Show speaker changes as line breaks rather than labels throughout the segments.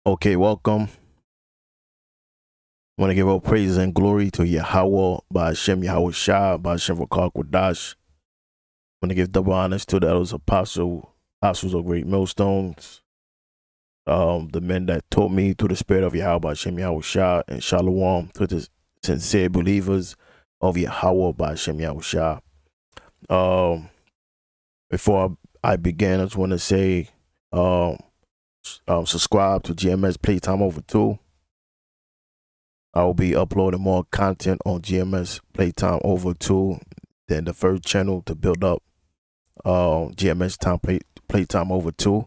Okay, welcome. I want to give all praise and glory to Yahweh, by Hashem Yahweh Shah, by Hashem Rakak Wadash. I want to give double honors to those apostles of great millstones, the men that taught me through the spirit of Yahweh, by Hashem Yahweh Shah, and Shalom to the sincere believers of Yahweh, by Hashem Yahweh Shah. Before I begin, I just want to say, subscribe to GMS Playtime Over 2. I will be uploading more content on GMS Playtime Over 2 than the first channel to build up GMS Playtime Over 2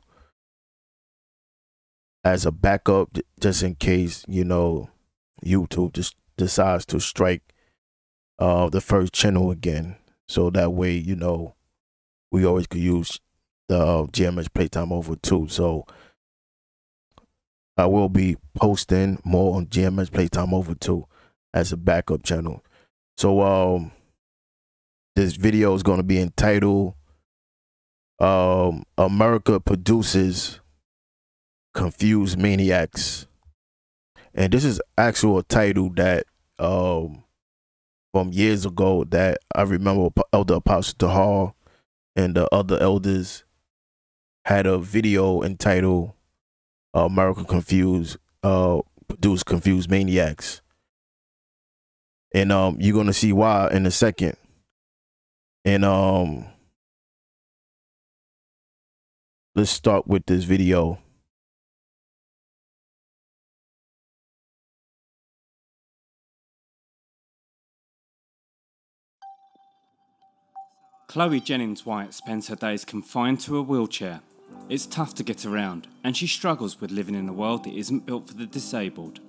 as a backup, just in case, you know, YouTube just decides to strike the first channel again. So that way, you know, we always could use the GMS Playtime Over 2. So I will be posting more on GMS Playtime Over 2 as a backup channel. So this video is going to be entitled Americkka Produces Confused Maniacs. And this is actually a title that from years ago that I remember Elder Apostle Tahar and the other elders had a video entitled Americkka Produce Confused Maniacs. And you're gonna see why in a second. And let's start with this video.
Chloe Jennings White spends her days confined to a wheelchair. It's tough to get around, and she struggles with living in a world that isn't built for the disabled.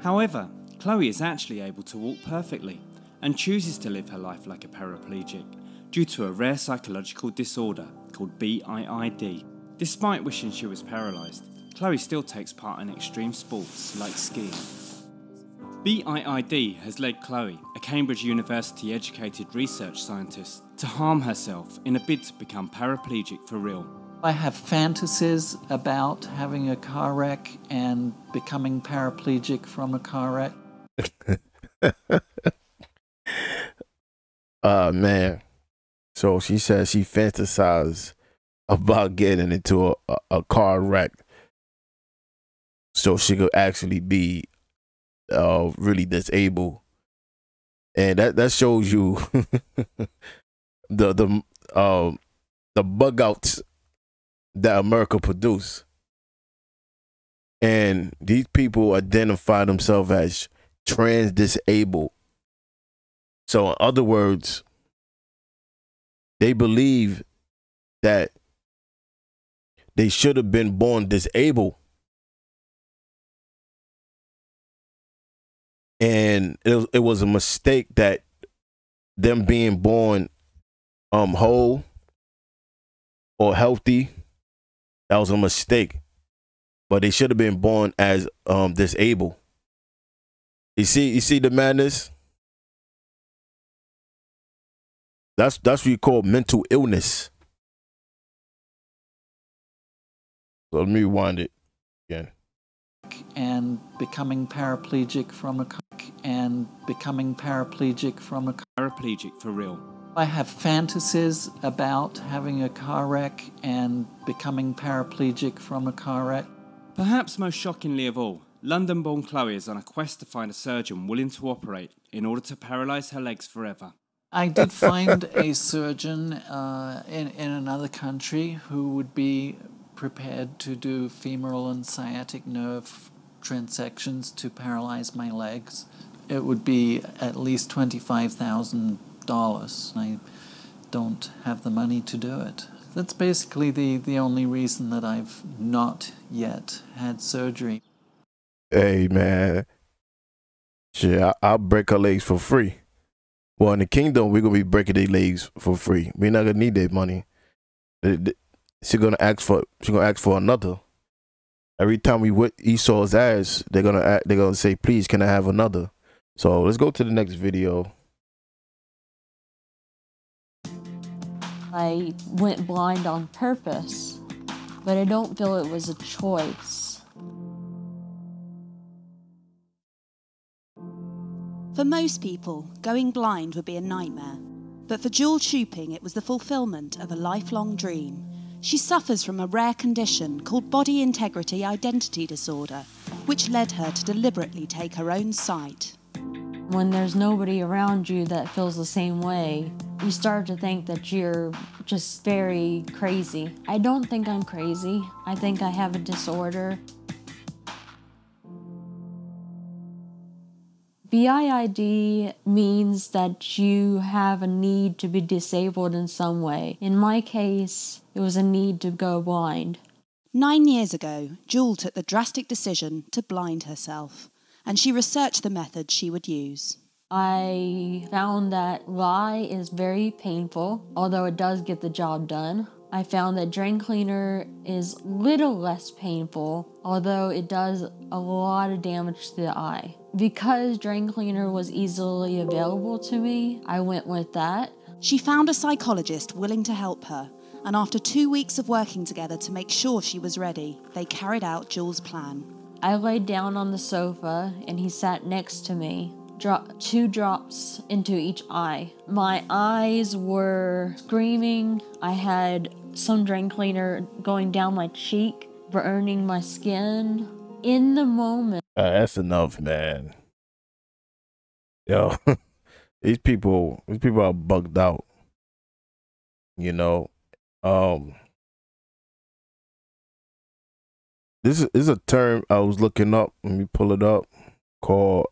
However, Chloe is actually able to walk perfectly, and chooses to live her life like a paraplegic, due to a rare psychological disorder called BIID. Despite wishing she was paralysed, Chloe still takes part in extreme sports like skiing. BIID has led Chloe, a Cambridge University educated research scientist, to harm herself in a bid to become paraplegic for real.
I have fantasies about having a car wreck and becoming paraplegic from a car wreck.
Man. So she says she fantasized about getting into a car wreck so she could actually be really disabled. And that shows you the bug outs that Americkka produce. And these people identify themselves as trans disabled. So in other words, they believe that they should have been born disabled. And it was a mistake that them being born whole or healthy, that was a mistake. But they should have been born as disabled. You see the madness? That's what you call mental illness. So let me rewind it again.
And becoming paraplegic from a car
Paraplegic for real.
I have fantasies about having a car wreck and becoming paraplegic from a car wreck.
Perhaps most shockingly of all, London-born Chloe is on a quest to find a surgeon willing to operate in order to paralyse her legs forever.
I did find a surgeon in another country who would be prepared to do femoral and sciatic nerve transections to paralyze my legs. It would be at least $25,000. I don't have the money to do it. That's basically the only reason that I've not yet had surgery.
Hey, man. Shit, I'll break her legs for free. Well, in the kingdom, we're going to be breaking their legs for free. We're not going to need their money. She's going to ask for another. Every time we whip Esau's ass, they're gonna say, please, can I have another? So let's go to the next video.
I went blind on purpose, but I don't feel it was a choice. For most people, going blind would be a nightmare. But for Jewel Chooping, it was the fulfilment of a lifelong dream. She suffers from a rare condition called body integrity identity disorder, which led her to deliberately take her own sight.
When there's nobody around you that feels the same way, you start to think that you're just very crazy. I don't think I'm crazy. I think I have a disorder. BIID means that you have a need to be disabled in some way. In my case, it was a need to go blind.
9 years ago, Jewel took the drastic decision to blind herself, and she researched the methods she would use.
I found that lye is very painful, although it does get the job done. I found that drain cleaner is little less painful, although it does a lot of damage to the eye. Because drain cleaner was easily available to me, I went with that.
She found a psychologist willing to help her, and after 2 weeks of working together to make sure she was ready, they carried out Jewel's plan.
I laid down on the sofa and he sat next to me. 2 drops into each eye. My eyes were screaming. I had some drain cleaner going down my cheek, burning my skin. In the moment.
That's enough, man. Yo, these people are bugged out. You know, this is a term I was looking up. Let me pull it up. Called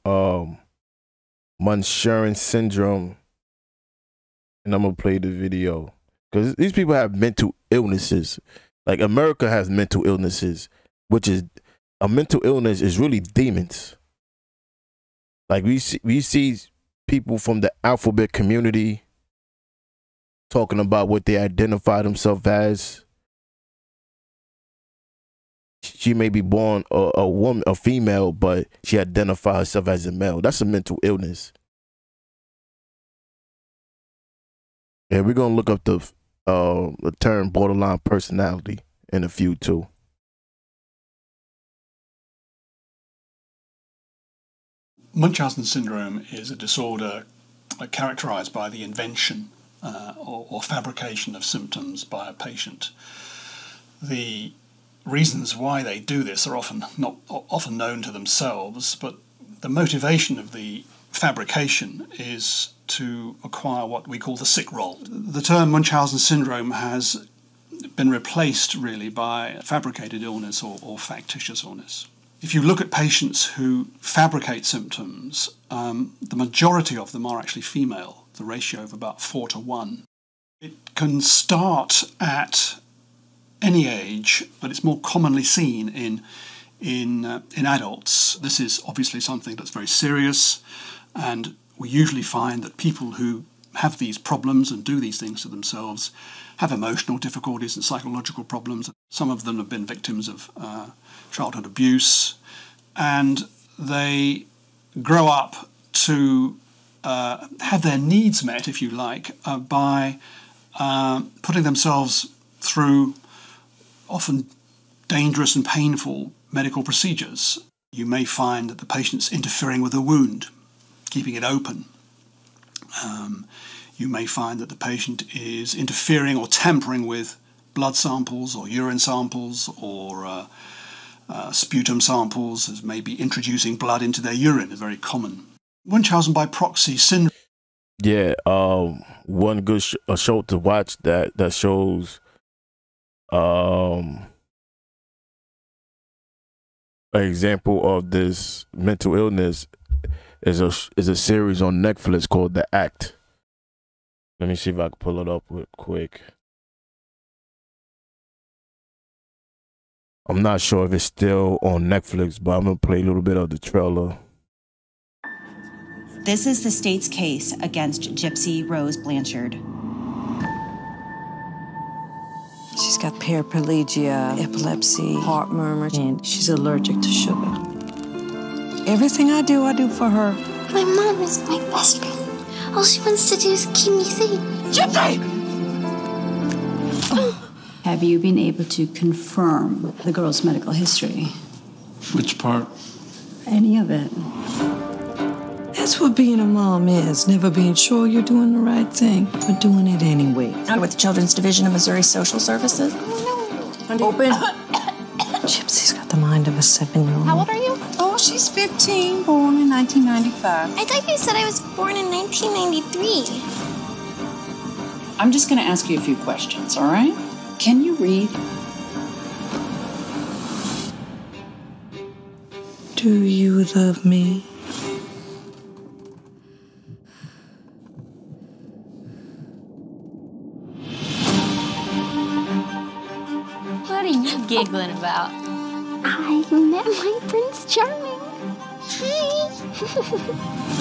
Munchausen syndrome, and I'm gonna play the video because these people have mental illnesses. Like America has mental illnesses, which is a mental illness is really demons. Like we see people from the alphabet community talking about what they identify themselves as. She may be born a woman, a female, but she identifies herself as a male. That's a mental illness. And we're gonna look up the term borderline personality in a few too.
Munchausen syndrome is a disorder characterized by the invention or fabrication of symptoms by a patient. The reasons why they do this are not often known to themselves, but the motivation of the fabrication is to acquire what we call the sick role. The term Munchausen syndrome has been replaced really by fabricated illness or factitious illness. If you look at patients who fabricate symptoms, the majority of them are actually female, the ratio of about 4 to 1. It can start at any age, but it's more commonly seen in adults. This is obviously something that's very serious, and we usually find that people who have these problems and do these things to themselves have emotional difficulties and psychological problems. Some of them have been victims of childhood abuse, and they grow up to have their needs met, if you like, by putting themselves through often dangerous and painful medical procedures. You may find that the patient's interfering with a wound, keeping it open. You may find that the patient is interfering or tampering with blood samples or urine samples or sputum samples, as maybe introducing blood into their urine is very common. Munchausen by proxy syndrome.
Yeah, one good show to watch that shows an example of this mental illness is a series on Netflix called The Act. Let me see if I can pull it up real quick. I'm not sure if it's still on Netflix, but I'm gonna play a little bit of the trailer.
This is the state's case against Gypsy Rose Blanchard.
She's got paraplegia, epilepsy, heart murmur, and she's allergic to sugar. Everything I do for her.
My mom is my best friend. All she wants to do is keep me safe.
Gypsy!
Have you been able to confirm the girl's medical history?
Which part?
Any of it.
That's what being a mom is. Never being sure you're doing the right thing, but doing it anyway.
I'm with the Children's Division of Missouri Social Services.
Open. Gypsy's got the mind of a 7-year-old.
How old are you?
Oh, she's 15, born in 1995.
I thought you said I was born in 1993.
I'm just going to ask you a few questions, all right? Can you read?
Do you love me?
What are you giggling about?
I met my Prince Charming. Hi.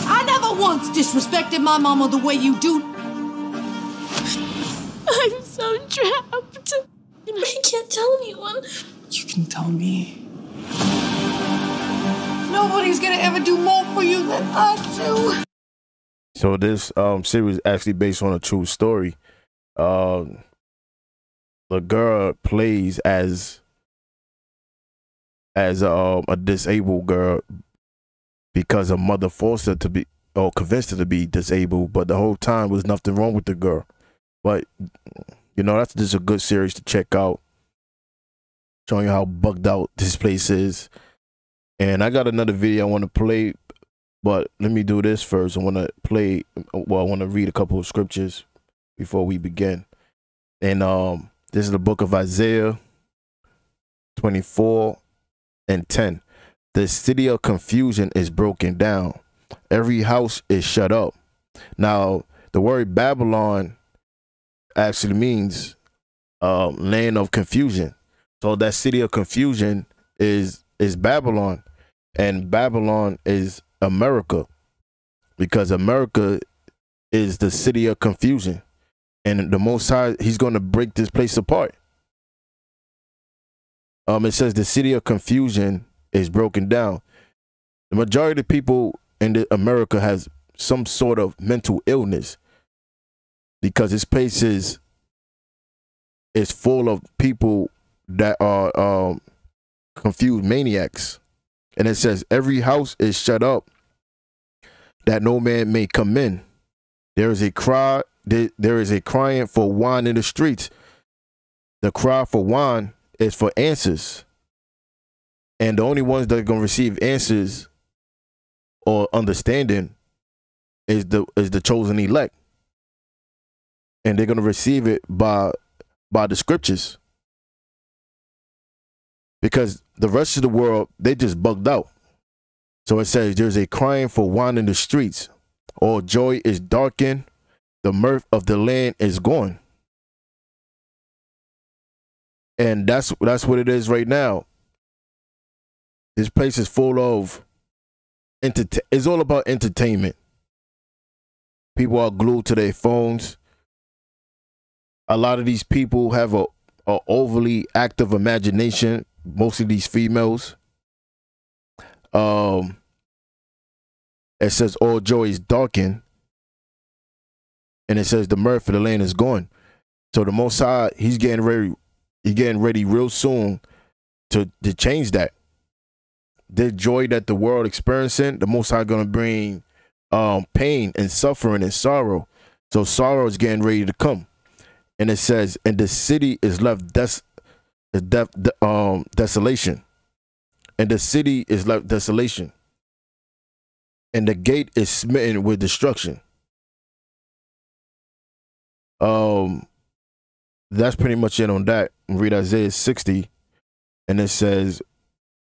I never once disrespected my mama the way you do.
I'm so trapped. And I can't tell anyone.
You can tell me. Nobody's gonna ever do more for you than I do.
So this series is actually based on a true story. The girl plays as a disabled girl because her mother forced her to be, or convinced her to be disabled, but the whole time was nothing wrong with the girl. But you know, that's just a good series to check out, showing you how bugged out this place is. And I got another video I want to play, but let me do this first. I want to read a couple of scriptures before we begin. And this is the book of Isaiah 24:10. The city of confusion is broken down. Every house is shut up. Now, the word Babylon actually means land of confusion. So that city of confusion is Babylon, and Babylon is America, because America is the city of confusion, and the Most High, he's going to break this place apart. It says the city of confusion is broken down. The majority of the people in America has some sort of mental illness, because this place is full of people that are confused maniacs. And it says every house is shut up that no man may come in. There is a cry, there is a crying for wine in the streets. The cry for wine is for answers, and the only ones that are going to receive answers or understanding is the chosen elect, and they're going to receive it by the scriptures. Because the rest of the world, they just bugged out. So it says there's a crying for wine in the streets. All joy is darkened. The mirth of the land is gone. And that's what it is right now. This place is full of it's all about entertainment. People are glued to their phones. A lot of these people have a overly active imagination. Most of these females. It says all joy is darkened, and it says the mirth of the land is gone. So the Most High, he's getting ready real soon to change that. The joy that the world experiencing, the Most High gonna bring pain and suffering and sorrow. So sorrow is getting ready to come, and it says, and the city is left desolation, and the city is left desolation, and the gate is smitten with destruction. That's pretty much it on that. Read Isaiah 60, and it says,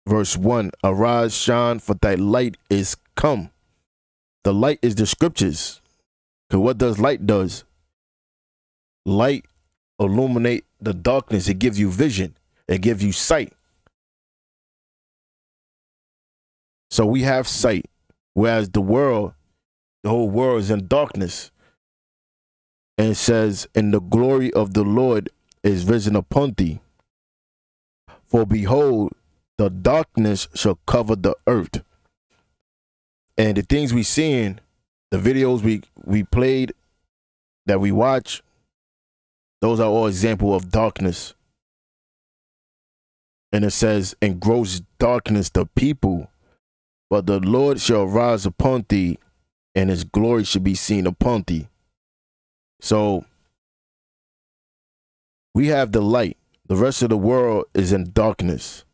verse 1, arise, shine, for thy light is come. The light is the scriptures. Because what does light does? Light illuminate the darkness. It gives you vision. It gives you sight. So we have sight, whereas the whole world is in darkness. And it says, and the glory of the Lord is risen upon thee. For behold, the darkness shall cover the earth. And the things we seeing, the videos we played, that we watch, those are all example of darkness. And it says, and gross darkness the people, but the Lord shall rise upon thee, and his glory should be seen upon thee. So we have the light. The rest of the world is in darkness.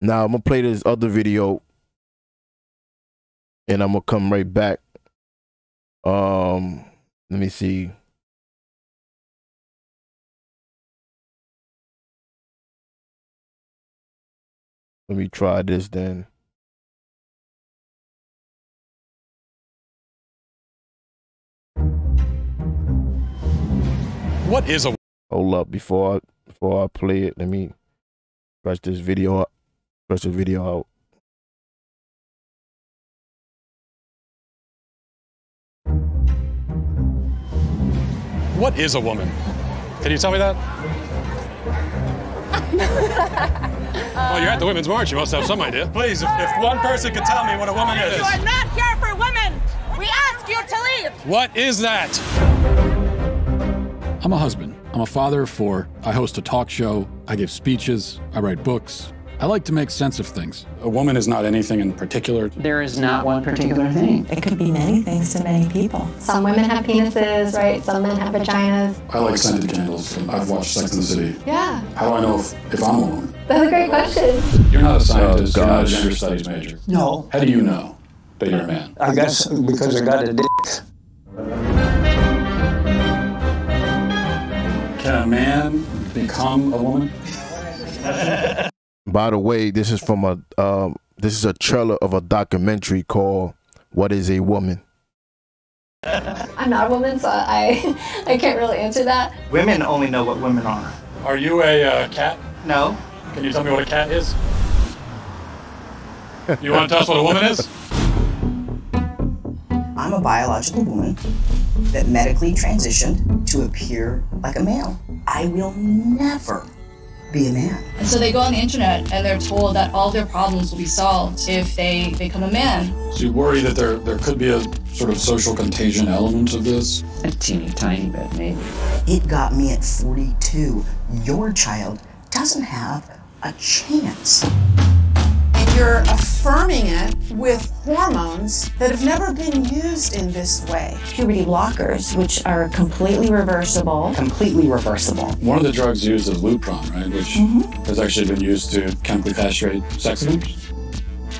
Now I'm gonna play this other video and I'm gonna come right back. Let me see. Let me try this then.
What is a...
Hold up, before I play it, let me scratch this video up. Scratch the video out.
What is a woman? Can you tell me that? Well, you're at the Women's March. You must have some idea. Please, if one person could tell me what a woman is.
You are not here for women. We ask you to leave.
What is that?
I'm a husband. I'm a father of 4. I host a talk show. I give speeches. I write books. I like to make sense of things.
A woman is not anything in particular.
There is not one particular thing.
It could be many things to many people.
Some women have penises, right? Some men have vaginas.
I like scented candles. I've watched Sex and the City.
Yeah.
How do I know if I'm a woman?
That's a great question.
You're not a scientist. You're not a gender studies major.
No.
How do you know that you're a man?
I guess because I got a dick.
Can a man become a woman?
By the way, this is from a trailer of a documentary called "What Is a Woman."
I'm not a woman, so I can't really answer that.
Women only know what women are.
Are you a cat?
No.
Can you tell me what a cat is? You want to tell us what a woman is?
I'm a biological woman that medically transitioned to appear like a male. I will never be a man.
And so they go on the internet and they're told that all their problems will be solved if they become a man.
So you worry that there could be a sort of social contagion element of this?
A teeny tiny bit, maybe.
It got me at 42. Your child doesn't have a chance.
And you're affirming it with hormones that have never been used in this way.
Puberty blockers, which are completely reversible.
Completely reversible.
One of the drugs used is Lupron, right? Which has actually been used to chemically castrate sex offenders.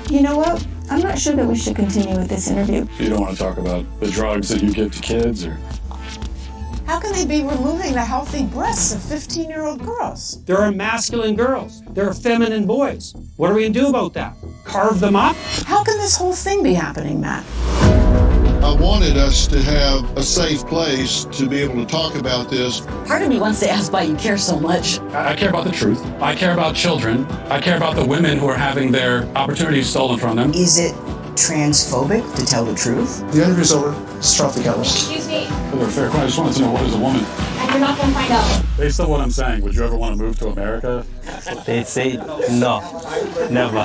You know what? I'm not sure that we should continue with this interview.
You don't want to talk about the drugs that you give to kids, or?
How can they be removing the healthy breasts of 15-year-old girls?
There are masculine girls. There are feminine boys. What are we going to do about that? Carve them up?
How can this whole thing be happening, Matt?
I wanted us to have a safe place to be able to talk about this.
Part of me wants to ask why you care so much.
I care about the truth. I care about children. I care about the women who are having their opportunities stolen from them.
Is it transphobic to tell the truth?
The interview's over. Let's drop the cameras.
Excuse me.
Fair question. I just wanted to know, what is a woman?
And you're not going to find out.
Based on what I'm saying, would you ever want to move to America?
They say no, never.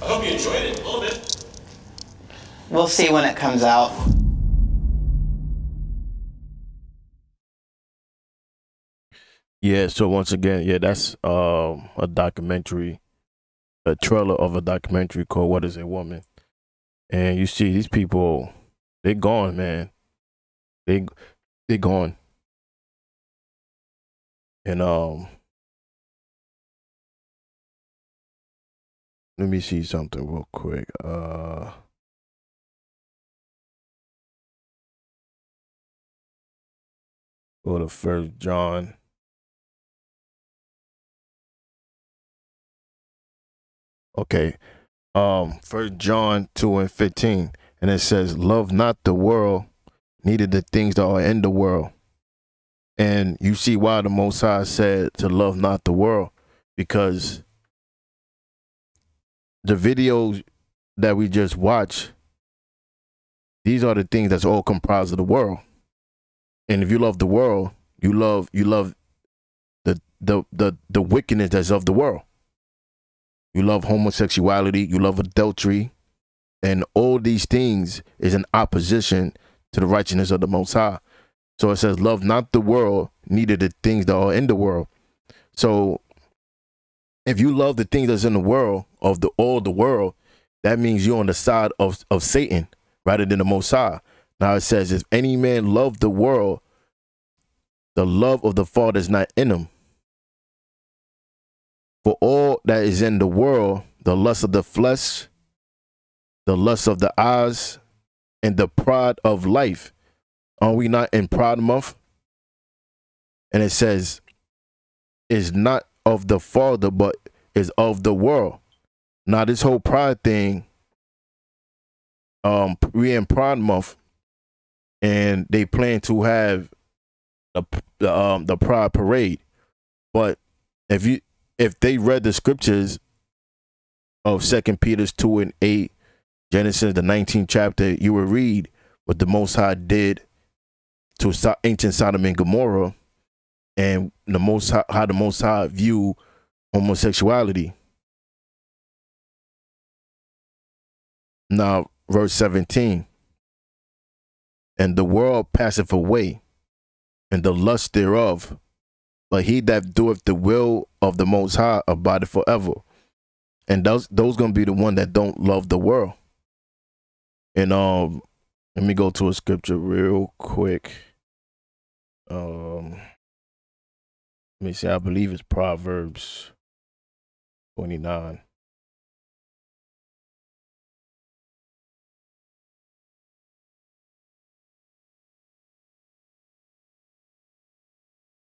I hope you enjoyed it a little bit.
We'll see when it comes out.
Yeah, so once again, yeah, that's a documentary, a trailer of a documentary called "What Is a Woman?" And you see these people, they're gone, man. They're gone. And let me see something real quick. Go to 1 John. Okay. 1 John 2:15. And it says, "Love not the world, neither the things that are in the world." And you see why the Most High said to love not the world, because the videos that we just watched, these are the things that's all comprised of the world. And if you love the world, you love the wickedness that's of the world. You love homosexuality, you love adultery, and all these things is in opposition to the righteousness of the Most High. So it says, love not the world, neither the things that are in the world. So if you love the things that's in the world, of all the world, that means you're on the side of Satan rather than the Most High. Now it says, if any man love the world, the love of the Father is not in him. For all that is in the world, the lust of the flesh, the lust of the eyes, and the pride of life. Are we not in Pride Month? And it says, is not of the Father, but is of the world. Now this whole pride thing, we in Pride Month, and they plan to have the Pride Parade. But if they read the scriptures of 2 Peter 2:8, Genesis the 19th chapter, you will read what the Most High did to ancient Sodom and Gomorrah, and how the Most High view homosexuality. Now, verse 17, and the world passeth away, and the lust thereof, but he that doeth the will of the Most High abideth forever. And those gonna be the one that don't love the world. And let me go to a scripture real quick. Let me see, I believe it's Proverbs 29.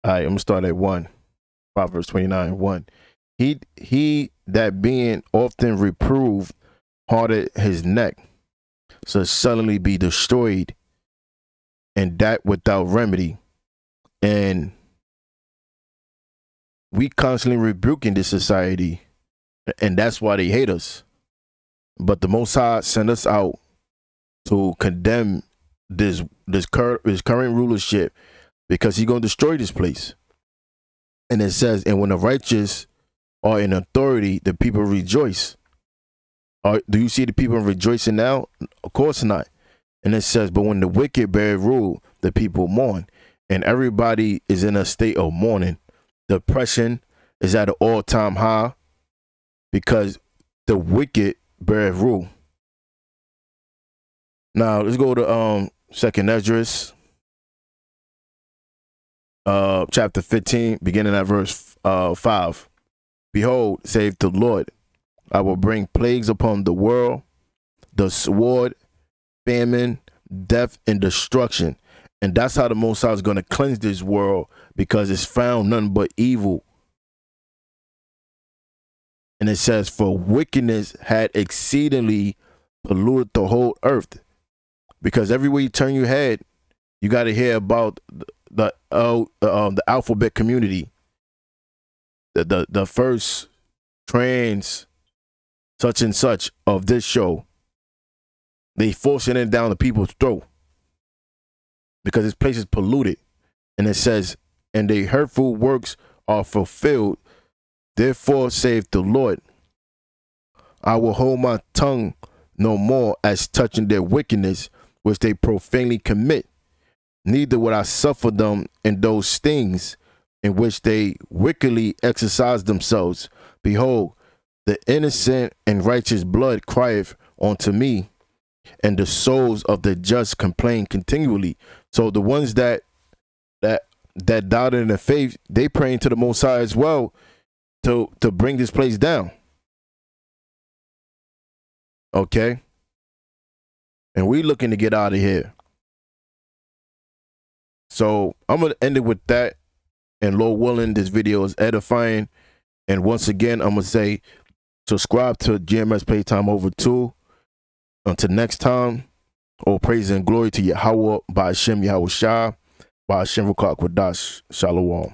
All right, I'm gonna start at 1. Proverbs 29:1. He that being often reproved hardened his neck, so suddenly be destroyed, and that without remedy. And we constantly rebuking this society, and that's why they hate us. But the Most High sent us out to condemn this current rulership, because he's going to destroy this place. And it says, and when the righteous are in authority, the people rejoice. Do you see the people rejoicing now? Of course not. And it says, but when the wicked bear rule, the people mourn. And everybody is in a state of mourning. Depression is at an all-time high because the wicked bear rule. Now, let's go to 2nd Esdras. Chapter 15, beginning at verse 5. Behold, saith the Lord, I will bring plagues upon the world, the sword, famine, death, and destruction. And that's how the Most High is going to cleanse this world, because it's found none but evil. And it says, for wickedness had exceedingly polluted the whole earth. Because everywhere you turn your head, you got to hear about the alphabet community, the first trans such and such of this show. They forcing it down the people's throat because this place is polluted. And it says, and their hurtful works are fulfilled. Therefore saith the Lord, I will hold my tongue no more as touching their wickedness which they profanely commit. Neither would I suffer them in those things in which they wickedly exercise themselves. Behold, the innocent and righteous blood crieth unto me, and the souls of the just complain continually. So the ones that doubted in the faith, they praying to the Most High as well to bring this place down. Okay? And we looking to get out of here. So I'm going to end it with that. And Lord willing, this video is edifying. And once again, I'm going to say, subscribe to GMS Playtime Over 2. Until next time, all praise and glory to Yahweh, by Hashem Yahweh Shah, by Hashem Rukak Wadash. Shalom.